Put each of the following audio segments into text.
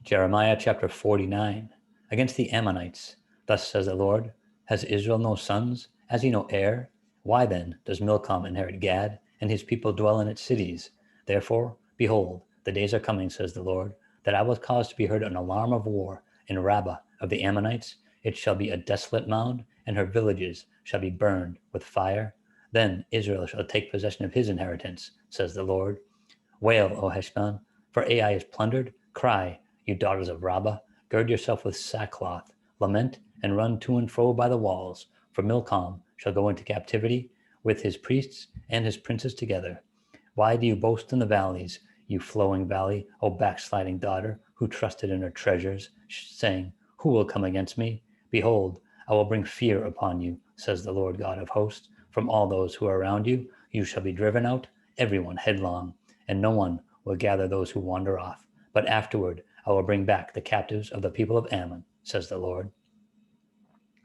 Jeremiah chapter 49. Against the Ammonites. Thus says the Lord, has Israel no sons? Has he no heir? Why then does Milcom inherit Gad, and his people dwell in its cities? Therefore, behold, the days are coming, says the Lord, that I will cause to be heard an alarm of war in Rabbah of the Ammonites. It shall be a desolate mound, and her villages shall be burned with fire. Then Israel shall take possession of his inheritance, says the Lord. Wail, O Heshbon, for Ai is plundered. Cry, you daughters of Rabbah, gird yourself with sackcloth. Lament and run to and fro by the walls, for Milcom shall go into captivity with his priests and his princes together. Why do you boast in the valleys, you flowing valley, O backsliding daughter, who trusted in her treasures, saying, who will come against me? Behold, I will bring fear upon you, says the Lord God of hosts. From all those who are around you, you shall be driven out, everyone headlong, and no one will gather those who wander off. But afterward I will bring back the captives of the people of Ammon, says the Lord.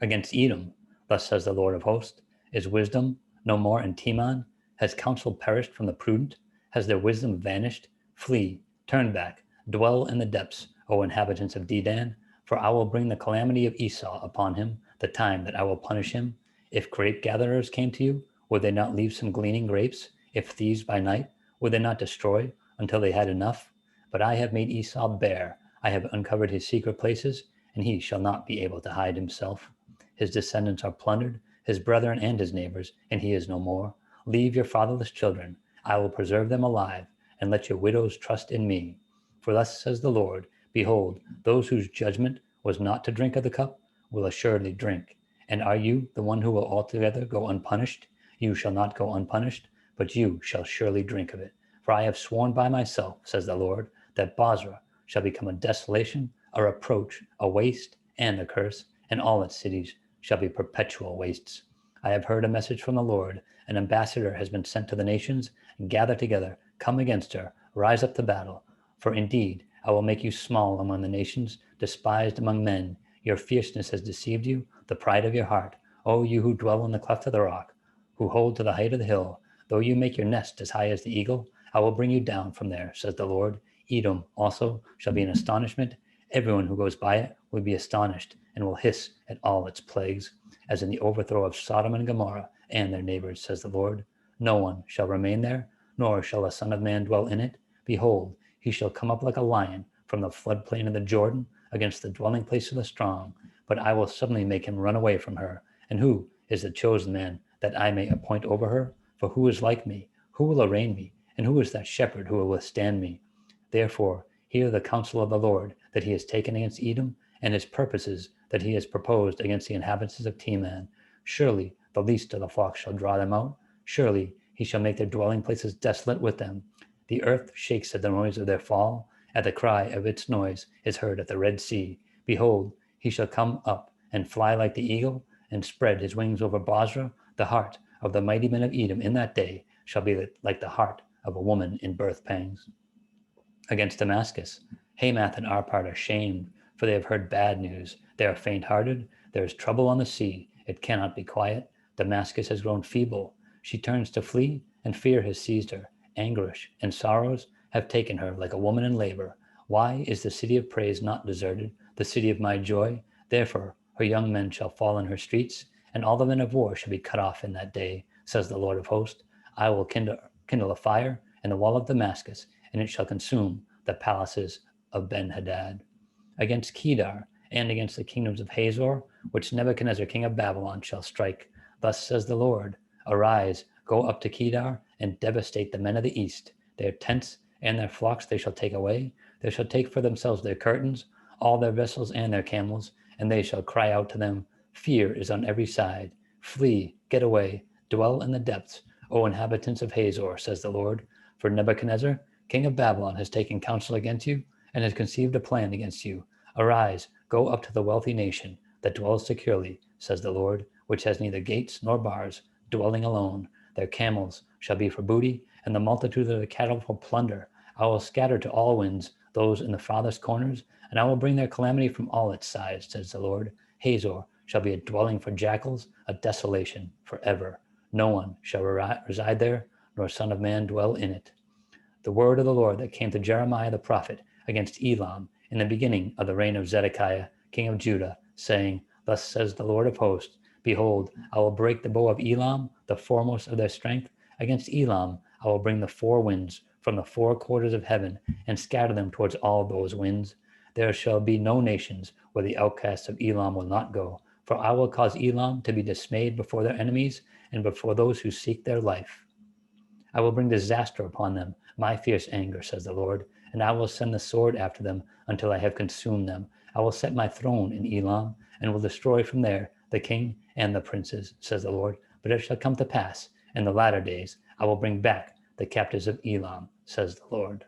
Against Edom, thus says the Lord of hosts, is wisdom no more in Teman? Has counsel perished from the prudent? Has their wisdom vanished? Flee, turn back, dwell in the depths, O inhabitants of Dedan, for I will bring the calamity of Esau upon him, the time that I will punish him. If grape gatherers came to you, would they not leave some gleaning grapes? If thieves by night, would they not destroy until they had enough? But I have made Esau bare, I have uncovered his secret places, and he shall not be able to hide himself. His descendants are plundered, his brethren and his neighbors, and he is no more. Leave your fatherless children, I will preserve them alive, and let your widows trust in me. For thus says the Lord, behold, those whose judgment was not to drink of the cup will assuredly drink. And are you the one who will altogether go unpunished? You shall not go unpunished, but you shall surely drink of it. For I have sworn by myself, says the Lord, that Bozrah shall become a desolation, a reproach, a waste, and a curse, and all its cities shall be perpetual wastes. I have heard a message from the Lord. An ambassador has been sent to the nations. Gather together, come against her, rise up to battle. For indeed, I will make you small among the nations, despised among men. Your fierceness has deceived you, the pride of your heart. O you who dwell in the cleft of the rock, who hold to the height of the hill, though you make your nest as high as the eagle, I will bring you down from there, says the Lord. Edom also shall be an astonishment. Everyone who goes by it will be astonished and will hiss at all its plagues, as in the overthrow of Sodom and Gomorrah and their neighbors, says the Lord. No one shall remain there, nor shall a son of man dwell in it. Behold, he shall come up like a lion from the floodplain of the Jordan against the dwelling place of the strong. But I will suddenly make him run away from her. And who is the chosen man that I may appoint over her? For who is like me? Who will arraign me? And who is that shepherd who will withstand me? Therefore, hear the counsel of the Lord that he has taken against Edom, and his purposes that he has proposed against the inhabitants of Teman. Surely the least of the flocks shall draw them out. Surely he shall make their dwelling places desolate with them. The earth shakes at the noise of their fall. At the cry of its noise is heard at the Red Sea. Behold, he shall come up and fly like the eagle, and spread his wings over Bozrah. The heart of the mighty men of Edom in that day shall be like the heart of a woman in birth pangs. Against Damascus, Hamath and Arpad are shamed, for they have heard bad news. They are faint-hearted. There is trouble on the sea. It cannot be quiet. Damascus has grown feeble. She turns to flee, and fear has seized her. Anguish and sorrows have taken her like a woman in labor. Why is the city of praise not deserted, the city of my joy? Therefore her young men shall fall in her streets, and all the men of war shall be cut off in that day, says the Lord of hosts. I will kindle a fire in the wall of Damascus, and it shall consume the palaces of Ben-Hadad. Against Kedar and against the kingdoms of Hazor, which Nebuchadnezzar king of Babylon shall strike. Thus says the Lord, arise, go up to Kedar, and devastate the men of the east. Their tents and their flocks they shall take away. They shall take for themselves their curtains, all their vessels and their camels, and they shall cry out to them, fear is on every side. Flee, get away, dwell in the depths, O inhabitants of Hazor, says the Lord. For Nebuchadnezzar, king of Babylon, has taken counsel against you, and has conceived a plan against you. Arise, go up to the wealthy nation that dwells securely, says the Lord, which has neither gates nor bars, dwelling alone. Their camels shall be for booty, and the multitude of the cattle for plunder. I will scatter to all winds those in the farthest corners, and I will bring their calamity from all its sides, says the Lord. Hazor shall be a dwelling for jackals, a desolation forever. No one shall reside there, nor son of man dwell in it. The word of the Lord that came to Jeremiah the prophet against Elam in the beginning of the reign of Zedekiah, king of Judah, saying, Thus says the Lord of hosts, Behold, I will break the bow of Elam, the foremost of their strength. Against Elam I will bring the four winds from the four quarters of heaven, and scatter them towards all those winds. There shall be no nations where the outcasts of Elam will not go, for I will cause Elam to be dismayed before their enemies and before those who seek their life. I will bring disaster upon them, my fierce anger, says the Lord, and I will send the sword after them until I have consumed them. I will set my throne in Elam, and will destroy from there the king and the princes, says the Lord. But it shall come to pass in the latter days, I will bring back the captives of Elam, says the Lord.